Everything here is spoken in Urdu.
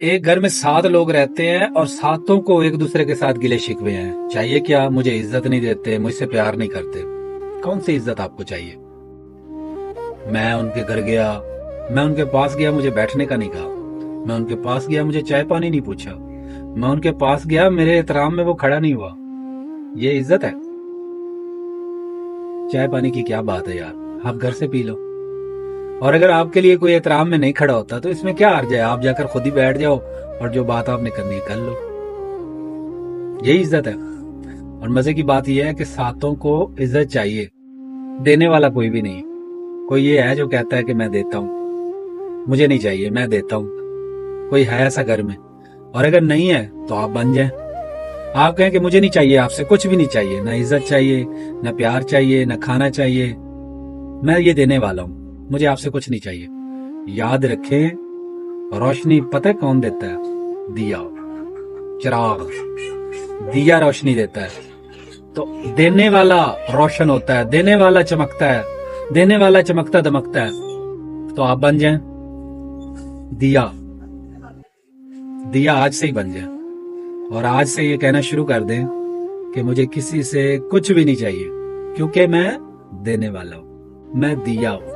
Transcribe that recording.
ایک گھر میں 7 لوگ رہتے ہیں اور 7 کو ایک دوسرے کے ساتھ گلے شکوے ہیں. چاہیے کیا؟ مجھے عزت نہیں دیتے، مجھ سے پیار نہیں کرتے. کون سی عزت آپ کو چاہیے؟ میں ان کے گھر گیا، میں ان کے پاس گیا، مجھے بیٹھنے کا نہیں کہا. میں ان کے پاس گیا، مجھے چائے پانی نہیں پوچھا. میں ان کے پاس گیا، میرے احترام میں وہ کھڑا نہیں ہوا. یہ عزت ہے؟ چائے پانی کی کیا بات ہے یار، آپ گھر سے پی لو. اور اگر آپ کے لیے کوئی احترام میں نہیں کھڑا ہوتا تو اس میں کیا حرج ہے؟ آپ جا کر خود ہی بیٹھ جاؤ اور جو بات آپ نے کرنی ہے کر لو. یہی عزت ہے. اور مزے کی بات یہ ہے کہ 7 کو عزت چاہیے، دینے والا کوئی بھی نہیں. کوئی یہ ہے جو کہتا ہے کہ میں دیتا ہوں، مجھے نہیں چاہیے، میں دیتا ہوں. کوئی ہے ایسا گھر میں؟ اور اگر نہیں ہے تو آپ بن جائیں. آپ کہیں کہ مجھے نہیں چاہیے، آپ سے کچھ بھی نہیں چاہیے، نہ عزت چاہیے، نہ پیار چاہیے، نہ کھانا چاہیے، میں یہ دینے والا ہوں، مجھے آپ سے کچھ نہیں چاہیے. یاد رکھیں، روشنی پتہ کون دیتا ہے؟ دیا، چراغ. دیا روشنی دیتا ہے. تو دینے والا روشن ہوتا ہے، دینے والا چمکتا ہے، دینے والا چمکتا دمکتا ہے. تو آپ بن جائیں دیا. دیا آج سے ہی بن جائیں، اور آج سے یہ کہنا شروع کر دیں کہ مجھے کسی سے کچھ بھی نہیں چاہیے، کیونکہ میں دینے والا ہوں، میں دیا ہوں.